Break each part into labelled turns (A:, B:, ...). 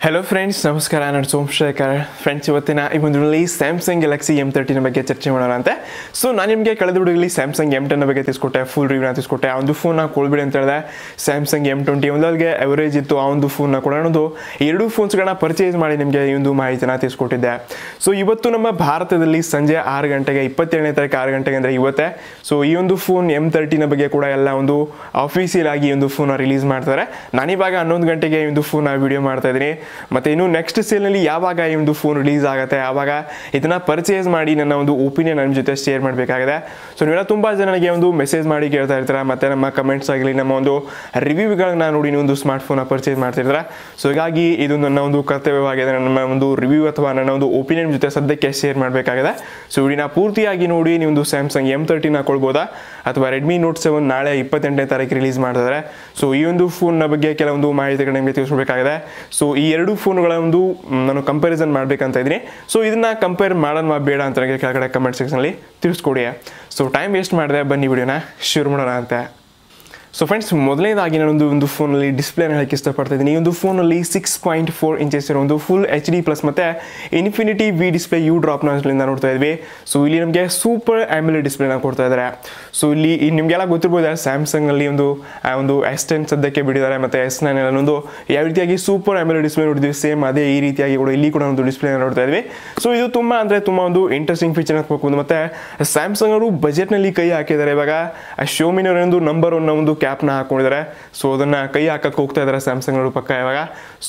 A: Hello friends, ನಮಸ್ಕಾರ. ನಾನು Somashekar. Friends, ಇವತ್ತಿನ ಈ ಒಂದು ಸ್ಯಾಮ್ಸಂಗ್ ಗ್ಯಾಲಕ್ಸಿ M30 ಬಗ್ಗೆ ಚರ್ಚೆ ಮಾಡೋಣ ಅಂತ. ಸೊ ನಾನು ನಿಮಗೆ ಕಳೆದ ವಿಡಿಯೋದಲ್ಲಿ ಸ್ಯಾಮ್ಸಂಗ್ M10 ಬಗ್ಗೆ ತಿಳಿಸ್ಕೊಟ್ಟೆ, ಫುಲ್ ರಿವ್ಯೂನ ತಿಳಿಸ್ಕೊಟ್ಟೆ. ಆ ಒಂದು ಫೋನ್ನ ಕೊಳ್ಬಿಡಿ ಅಂತ ಹೇಳಿದೆ. ಸ್ಯಾಮ್ಸಂಗ್ M20 ಒಂದಲ್ಗೆ ಅವರೇಜ್ ಇತ್ತು, ಆ ಒಂದು ಫೋನ್ನ ಕೂಡ ಒಂದು ಎರಡು ಫೋನ್ಸ್ಗಳನ್ನ ಪರ್ಚೇಸ್ ಮಾಡಿ ನಿಮಗೆ ಈ ಒಂದು ಮಾಹಿತಿನ ತಿಳಿಸ್ಕೊಟ್ಟಿದ್ದೆ. ಸೊ ಇವತ್ತು ನಮ್ಮ ಭಾರತದಲ್ಲಿ ಸಂಜೆ 6 ಗಂಟೆಗೆ 27ನೇ ತಾರೀಕು 6 ಗಂಟೆಗೆ ಅಂದರೆ ಇವತ್ತೇ ಸೊ ಈ ಒಂದು ಫೋನ್ M30 ಬಗ್ಗೆ ಕೂಡ ಎಲ್ಲ ಒಂದು ಅಫಿಷಿಯಲ್ ಆಗಿ ಈ ಒಂದು ಫೋನ್ನ ರಿಲೀಸ್ ಮಾಡ್ತಾರೆ. ನಾನಿವಾಗ 11 ಗಂಟೆಗೆ ಈ ಒಂದು ಫೋನ್ನ ವಿಡಿಯೋ ಮಾಡ್ತಾ ಇದ್ದೀನಿ. ಮತ್ತೆ ಇನ್ನು ನೆಕ್ಸ್ಟ್ ಸೇಲ್ನಲ್ಲಿ ಯಾವಾಗ ಈ ಒಂದು ಫೋನ್ ರಿಲೀಸ್ ಆಗುತ್ತೆ ಆವಾಗ ಇದನ್ನ ಪರ್ಚೇಸ್ ಮಾಡಿ ನನ್ನ ಒಂದು ಒಪಿನಿಯನ್ ನನ್ನ ಜೊತೆ ಶೇರ್ ಮಾಡಬೇಕಾಗಿದೆ. ಸೊ ನೀವೆಲ್ಲ ತುಂಬಾ ಜನ ನನಗೆ ಒಂದು ಮೆಸೇಜ್ ಮಾಡಿ ಕೇಳ್ತಾ ಇರ್ತಾರೆ, ಮತ್ತೆ ನಮ್ಮ ಕಮೆಂಟ್ಸ್ ಆಗಲಿ ನಮ್ಮ ಒಂದು ರಿವ್ಯೂಗಳನ್ನ ನೋಡಿ ನೀವು ಒಂದು ಸ್ಮಾರ್ಟ್ ಫೋನ್ ಪರ್ಚೇಸ್ ಮಾಡ್ತಿರ್ತಾರೆ. ಸೊ ಹೀಗಾಗಿ ಇದು ನನ್ನ ಒಂದು ಕರ್ತವ್ಯವಾಗಿದೆ, ನನ್ನ ಒಂದು ರಿವ್ಯೂ ಅಥವಾ ನನ್ನ ಒಂದು ಒಪಿನಿಯನ್ ಜೊತೆ ಸದ್ಯಕ್ಕೆ ಶೇರ್ ಮಾಡಬೇಕಾಗಿದೆ. ಸೊ ವಿಡಿಯೋನ ಪೂರ್ತಿಯಾಗಿ ನೋಡಿ ನೀವು ಒಂದು ಸ್ಯಾಮ್ಸಂಗ್ M30 ಕೊಳ್ಬೋದಾ ಅಥವಾ ರೆಡ್ಮಿ ನೋಟ್ 7 ನಾಳೆ 28ನೇ ತಾರೀಕು ರಿಲೀಸ್ ಮಾಡ್ತಿದ್ದಾರೆ. ಸೊ ಈ ಒಂದು ಫೋನ್ನ ಬಗ್ಗೆ ಕೆಲವೊಂದು ಮಾಹಿತಿಗಳು ನಿಮಗೆ ತಿಳಿಸ್ಬೇಕಾಗಿದೆ. ಸೊ ಈ ಎರಡು ಫೋನ್ಗಳ ಒಂದು ನಾನು ಕಂಪ್ಯಾರಿಸನ್ ಮಾಡಬೇಕಂತ ಇದ್ದೀನಿ. ಸೊ ಇದನ್ನ ಕಂಪೇರ್ ಮಾಡೋಣ ಬೇಡ ಅಂತ ನನಗೆ ಕೆಳಗಡೆ ಕಮೆಂಟ್ ಸೆಕ್ಷನಲ್ಲಿ ತಿಳಿಸ್ಕೊಡಿ. ಸೊ ಟೈಮ್ ವೇಸ್ಟ್ ಮಾಡಿದೆ, ಬನ್ನಿ ವಿಡಿಯೋನ ಶುರು ಮಾಡೋಣ ಅಂತ. ಸೊ ಫ್ರೆಂಡ್ಸ್, ಮೊದಲನೇದಾಗಿ ನಾನೊಂದು ಒಂದು ಫೋನಲ್ಲಿ ಡಿಸ್ಪ್ಲೇನ ಹೇಳಕ್ಕೆ ಇಷ್ಟಪಡ್ತಿದ್ದೀನಿ. ಈ ಒಂದು ಫೋನಲ್ಲಿ 6.4 ಇಂಚಸ್ ಇರೋ ಒಂದು ಫುಲ್ HD ಪ್ಲಸ್ ಮತ್ತು ಇನ್ಫಿನಿಟಿ ವಿ ಡಿಸ್ಪ್ಲೇ ಯು ಡ್ರಾಪ್ನಿಂದ ನೋಡ್ತಾ ಇದ್ವಿ. ಸೊ ಇಲ್ಲಿ ನಮಗೆ ಸೂಪರ್ AMOLED ಡಿಸ್ಪ್ಲೇನ ಕೊಡ್ತಾ ಇದ್ದಾರೆ. ಸೊ ಇಲ್ಲಿ ನಿಮಗೆಲ್ಲ ಗೊತ್ತಿರ್ಬೋದು, ಸ್ಯಾಮ್ಸಂಗ್ನಲ್ಲಿ ಒಂದು S10 ಸದ್ಯಕ್ಕೆ ಬಿಟ್ಟಿದ್ದಾರೆ, ಮತ್ತು S9 ಒಂದು ಯಾವ ರೀತಿಯಾಗಿ ಸೂಪರ್ AMOLED ಡಿಸ್ಪ್ಲೇ ನೋಡಿದ್ವಿ, ಸೇಮ್ ಅದೇ ಈ ರೀತಿಯಾಗಿ ಕೂಡ ಇಲ್ಲಿ ಕೂಡ ಒಂದು ಡಿಸ್ಪ್ಲೇನ ನೋಡ್ತಾ ಇದ್ವಿ. ಸೊ ಇದು ತುಂಬ ಒಂದು ಇಂಟ್ರೆಸ್ಟಿಂಗ್ ಫೀಚರ್ ಹಾಕಬೇಕು. ಮತ್ತು ಸ್ಯಾಮ್ಸಂಗ್ ಅವರು ಬಜೆಟ್ನಲ್ಲಿ ಕೈ ಹಾಕಿದ್ದಾರೆ. ಇವಾಗ ಶೋಮಿನವರೊಂದು ನಂಬರ್ 1 ಒಂದು ಕ್ಯಾಪ್ನ ಹಾಕೊಂಡಿದ್ದಾರೆ. ಸೊ ಅದನ್ನ ಕೈ ಹಾಕಕ್ಕೆ ಹೋಗ್ತಾ ಇದ್ದಾರೆ ಸ್ಯಾಮ್ಸಂಗ್ ಅವರು ಪಕ್ಕ ಇವಾಗ.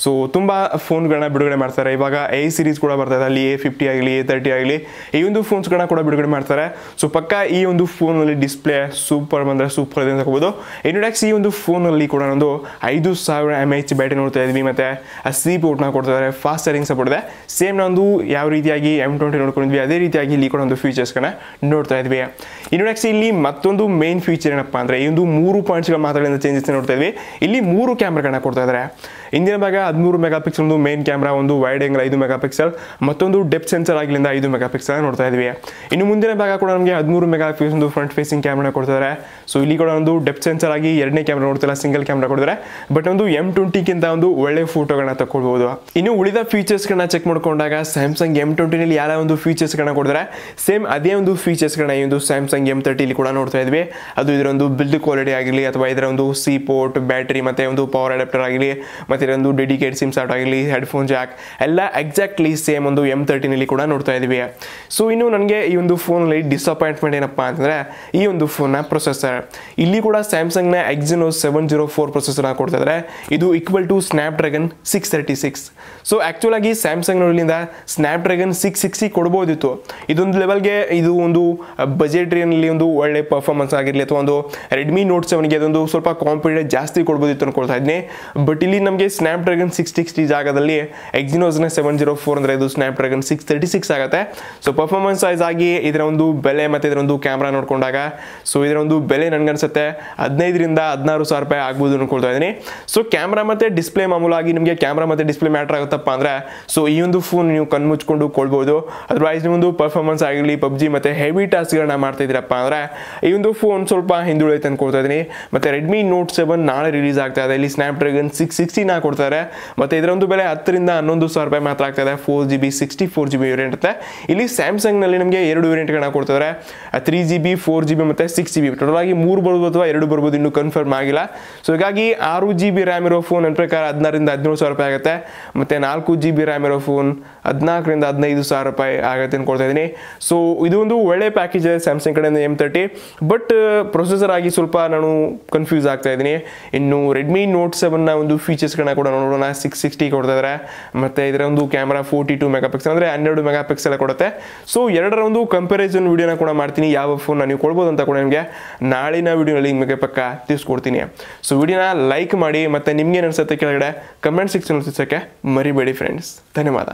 A: ಸೊ ತುಂಬಾ ಫೋನ್ಗಳನ್ನ ಬಿಡುಗಡೆ ಮಾಡ್ತಾರೆ. ಇವಾಗ A ಸೀರೀಸ್ ಕೂಡ ಬರ್ತಾ ಇದೆ, ಅಲ್ಲಿ A50 ಆಗಲಿ A30 ಆಗಲಿ ಈ ಒಂದು ಫೋನ್ಸ್ಗಳನ್ನ ಕೂಡ ಬಿಡುಗಡೆ ಮಾಡ್ತಾರೆ. ಸೊ ಪಕ್ಕ ಈ ಒಂದು ಫೋನಲ್ಲಿ ಡಿಸ್ಪ್ಲೇ ಸೂಪರ್ ಬಂದರೆ ಸೂಪರ್ ಇದೆ ಅಂತ ಹೇಳ್ಬೋದು. ಇನ್ನು ನೆಕ್ಸ್ಟ್ ಈ ಒಂದು ಫೋನಲ್ಲಿ ಕೂಡ ಒಂದು 5000 mAh ಬ್ಯಾಟ್ರಿ ನೋಡ್ತಾ ಇದ್ವಿ, ಮತ್ತೆ C ಪೋರ್ಟ್ನ ಕೊಡ್ತಾ ಇದ್ದಾರೆ, ಫಾಸ್ಟ್ ಚಾರ್ಜಿಂಗ್ ಸಪೋರ್ಟ್ ಇದೆ. ಸೇಮ್ ನಾವು ಯಾವ ರೀತಿಯಾಗಿ M20 ನೋಡ್ಕೊಂಡಿದ್ವಿ ಅದೇ ರೀತಿಯಾಗಿ ಇಲ್ಲಿ ಕೂಡ ಒಂದು ಫೀಚರ್ಸ್ಗಳನ್ನ ನೋಡ್ತಾ ಇದ್ವಿ. ಇನ್ನು ನೆಕ್ಸ್ಟ್ ಇಲ್ಲಿ ಮತ್ತೊಂದು ಮೇನ್ ಫೀಚರ್ ಏನಪ್ಪಾ ಅಂದ್ರೆ ಈ ಒಂದು 3 ಪಾಯಿಂಟ್ಸ್ಗಳ ಮಾತ್ರಗಳಿಂದ ಚೇಂಜಸ್ ನೋಡ್ತಾ ಇದ್ವಿ. ಇಲ್ಲಿ 3 ಕ್ಯಾಮ್ರಾಗಳನ್ನ ಕೊಡ್ತಾ ಇದ್ದಾರೆ. ಇಂದಿನ ಭಾಗ 13 ಮೆಗಾಪಿಕ್ಸೆಲ್ ಒಂದು ಮೇನ್ ಕ್ಯಾಮ್ರಾ, ಒಂದು ವೈಡ್ ಆಂಗಲ್ 5 ಮೆಗಾಪಿಕ್ಸೆಲ್, ಮತ್ತೊಂದು ಡೆಪ್ತ್ ಸೆನ್ಸರ್ ಆಗಿಲಿಂದ 5 ಮೆಗಾಪಿಕ್ಸೆಲ್ ನೋಡ್ತಾ ಇದ್ವಿ. ಇನ್ನು ಮುಂದಿನ ಭಾಗ ಕೂಡ ನಮಗೆ 13 ಮೆಗಾಪಿಕ್ಸೆಲ್ ಒಂದು ಫ್ರಂಟ್ ಫೇಸಿಂಗ್ ಕ್ಯಾಮ್ರಾ ಕೊಡ್ತಾರೆ. ಸೊ ಇಲ್ಲಿ ಕೂಡ ಒಂದು ಡೆಪ್ತ್ ಸೆನ್ಸರ್ ಆಗಿ ಎರಡನೇ ಕ್ಯಾಮ್ರಾ ನೋಡ್ತಿಲ್ಲ, ಸಿಂಗಲ್ ಕ್ಯಾಮ್ರಾ ಕೊಡ್ತಾರೆ. ಬಟ್ ಒಂದು M20ಗಿಂತ ಒಂದು ಒಳ್ಳೆ ಫೋಟೋಗಳನ್ನ ತಗೊಳ್ಬಹುದು. ಇನ್ನು ಉಳಿದ ಫೀಚರ್ಸ್ಗಳನ್ನ ಚೆಕ್ ಮಾಡ್ಕೊಂಡಾಗ ಸ್ಯಾಮ್ಸಂಗ್ M20ನಲ್ಲಿ ಯಾವ ಒಂದು ಫೀಚರ್ಸ್ಗಳನ್ನ ಕೊಡ್ತಾರೆ ಸೇಮ್ ಅದೇ ಒಂದು ಫೀಚರ್ಸ್ಗಳನ್ನ ಈ ಒಂದು ಸ್ಯಾಮ್ಸಂಗ್ M30 ಕೂಡ ನೋಡ್ತಾ ಇದ್ವಿ. ಅದು ಇದರ ಒಂದು ಬಿಲ್ಡ್ ಕ್ವಾಲಿಟಿ ಆಗಲಿ ಅಥವಾ ಇದರ ಒಂದು C ಪೋರ್ಟ್, ಬ್ಯಾಟರಿ ಮತ್ತೆ ಒಂದು ಪವರ್ ಅಡಾಪ್ಟರ್ ಆಗಲಿ, ಮತ್ತೆ ಇದೊಂದು ಡೆಡಿಕೇಟ್ ಸಿಮ್ ಸ್ಲಾಟ್ ಆಗಲಿ, ಹೆಡ್ಫೋನ್ ಜಾಕ್ ಎಲ್ಲ ಎಕ್ಸಾಕ್ಟ್ಲಿ ಸೇಮ್ ಒಂದು M30ನಲ್ಲಿ ಕೂಡ ನೋಡ್ತಾ ಇದ್ವಿ. ಸೊ ಇನ್ನು ನನಗೆ ಈ ಒಂದು ಫೋನಲ್ಲಿ ಡಿಸಪಾಯಿಂಟ್ಮೆಂಟ್ ಏನಪ್ಪಾ ಅಂತಂದ್ರೆ ಈ ಒಂದು ಫೋನ್ನ ಪ್ರೊಸೆಸರ್. ಇಲ್ಲಿ ಕೂಡ ಸ್ಯಾಮ್ಸಂಗ್ನ Exynos 704 ಪ್ರೊಸೆಸರ್ನ ಕೊಡ್ತಾ ಇದ್ದಾರೆ. ಇದು equal to Snapdragon 636. So actual ಆಗಿ ಸ್ಯಾಮ್ಸಂಗ್ ನೋಡಲಿಂದ ಸ್ನ್ಯಾಪ್ಡ್ರ್ಯಾಗನ್ 660 ಕೊಡ್ಬೋದಿತ್ತು. ಇದೊಂದು ಲೆವೆಲ್ಗೆ ಇದು ಒಂದು ಬಜೆಟ್ರಿಯಲ್ಲಿ ಒಂದು ಒಳ್ಳೆ ಪರ್ಫಾರ್ಮೆನ್ಸ್ ಆಗಿರಲಿ ಅಥವಾ ಒಂದು ರೆಡ್ಮಿ ನೋಟ್ 7ಗೆ ಅದೊಂದು ಸ್ವಲ್ಪ ಕಾಂಪಿಟೇಟ್ ಜಾಸ್ತಿ ಕೊಡ್ಬೋದಿತ್ತು ಅನ್ಕೊಳ್ತಾ ಇದ್ದೀನಿ. ಬಟ್ ಇಲ್ಲಿ ನಮಗೆ ಸ್ನ್ಯಾಪ್ಡ್ರ್ಯಾಗನ್ 660 ಜಾಗದಲ್ಲಿ Exynosನ 704 ಅಂದರೆ ಇದು ಸ್ನ್ಯಾಪ್ಡ್ರ್ಯಾಗನ್ 636 ಆಗುತ್ತೆ. ಸೊ ಪರ್ಫಾರ್ಮೆನ್ಸ್ ವೈಸ್ ಆಗಿ ಇದರ ಒಂದು ಬೆಲೆ ಮತ್ತು ಇದರ ಒಂದು ಕ್ಯಾಮ್ರಾ ನೋಡ್ಕೊಂಡಾಗ ಸೊ ಇದರ ಒಂದು ಬೆಲೆ ನನಗನ್ಸುತ್ತೆ 15,000 - 16,000 ರೂಪಾಯಿ ಆಗ್ಬೋದು ಅನ್ಕೊಳ್ತಾ ಇದ್ದೀನಿ. ಸೊ ಕ್ಯಾಮ್ರಾ ಮತ್ತು ಡಿಸ್ಪ್ಲೇ ಮಾಮೂಲಾಗಿ ನಿಮಗೆ ಕ್ಯಾಮ್ರಾ ಮತ್ತು ಡಿಸ್ಪ್ಲೇ ಮ್ಯಾಟ್ರ್ ಆಗುತ್ತಪ್ಪ ಅಂದರೆ ಸೊ ಈ ಒಂದು ಫೋನ್ ನೀವು ಕಣ್ಮುಚ್ಕೊಂಡು ಕೊಳ್ಬೋದು. ಅದರ್ವೈಸ್ ನೀವು ಒಂದು ಪರ್ಫಾರ್ಮೆನ್ಸ್ ಆಗಲಿ PUBG ಮತ್ತು ಹೆವಿ ಟಾಸ್ಕ್ಗಳನ್ನ ಮಾಡ್ತಾ ಇದ್ದೀರಪ್ಪ ಅಂದರೆ ಈ ಒಂದು ಫೋನ್ ಸ್ವಲ್ಪ ಹಿಂದುಳಿಯುತ್ತೆ ಅನ್ಕೊಳ್ತಾ ಇದ್ದೀನಿ. ಮತ್ತು ರೆಡ್ಮಿ ನೋಟ್ 7 ನಾಳೆ ರಿಲೀಸ್ ಆಗ್ತಾ ಇದೆ. ಇಲ್ಲಿ ಸ್ನ್ಯಾಪ್ಡ್ರ್ಯಾಗನ್ 660ನ ಕೊಡ್ತಾರೆ. ಮತ್ತು ಇದರ ಒಂದು ಬೆಲೆ 10,000 - 11,000 ರೂಪಾಯಿ ಮಾತ್ರ ಆಗ್ತಾ ಇದೆ. 4GB 64GB ವೇರಿಯಂಟ್ ಇರುತ್ತೆ. ಇಲ್ಲಿ ಸ್ಯಾಮ್ಸಂಗ್ನಲ್ಲಿ ನಮಗೆ 2 ವೇರಿಯಂಟ್ಗಳನ್ನ ಕೊಡ್ತಾರೆ, 3GB 4GB ಮತ್ತು 6GB. ಟೋಟಲ್ ಆಗಿ 3 ಬರ್ಬೋದು ಅಥವಾ 2 ಬರ್ಬೋದು, ಇನ್ನೂ ಕನ್ಫರ್ಮ್ ಆಗಿಲ್ಲ. ಸೊ ಹೀಗಾಗಿ 6GB ರ್ಯಾಮ್ ಇರೋ ಫೋನ್ ನನ್ನ ಪ್ರಕಾರ 16,000 - 17,000 ರೂಪಾಯಿ ಆಗುತ್ತೆ. ಮತ್ತು 4GB ರ್ಯಾಮ್ ಇರೋ ಫೋನ್ 14,000 - 15,000 ರೂಪಾಯಿ ಆಗುತ್ತೆ ಅನ್ಕೊಳ್ತಾ ಇದ್ದೀನಿ. ಸೊ ಇದು ಒಂದು ಒಳ್ಳೆ ಪ್ಯಾಕೇಜ್ ಇದೆ ಸ್ಯಾಮ್ಸಂಗ್ ಕಡೆಯಿಂದ M30. ಬಟ್ ಪ್ರೊಸೆಸರ್ ಆಗಿ ಸ್ವಲ್ಪ ನಾನು ಕನ್ಫ್ಯೂಸ್ ಆಗ್ತಾ ಇದ್ದೀನಿ. ಇನ್ನು ರೆಡ್ಮಿ ನೋಟ್ 7ನ ಒಂದು ಫೀಚರ್ಸ್ಗಳನ್ನ ಕೂಡ ನೋಡೋಣ. 660 ಕೊಡ್ತಾ ಇದ್ದಾರೆ, ಮತ್ತು ಇದರ ಒಂದು ಕ್ಯಾಮ್ರಾ 42 ಮೆಗಾಪಿಕ್ಸೆಲ್ ಅಂದರೆ 12 ಮೆಗಾಪಿಕ್ಸೆಲ್ ಕೊಡುತ್ತೆ. ಸೊ ಎರಡರ ಒಂದು ಕಂಪ್ಯಾರಿಸನ್ ವಿಡಿಯೋನ ಕೂಡ ಮಾಡ್ತೀನಿ, ಯಾವ ಫೋನ್ ನೀವು ಕೊಡ್ಬೋದು ಅಂತ ಕೂಡ ನಿಮಗೆ ನಾಳಿನ ವಿಡಿಯೋನಲ್ಲಿ ನಿಮಗೆ ಪಕ್ಕ ತಿಳಿಸ್ಕೊಡ್ತೀನಿ. ಸೊ ವಿಡಿಯೋನ ಲೈಕ್ ಮಾಡಿ, ಮತ್ತು ನಿಮ್ಗೆ ಏನು ಅನ್ಸುತ್ತೆ ಕೆಳಗಡೆ ಕಮೆಂಟ್ ಸೆಕ್ಷನ್ ತಿಳಿಸೋಕ್ಕೆ ಮರಿಬೇಡಿ ಫ್ರೆಂಡ್ಸ್. ಧನ್ಯವಾದ.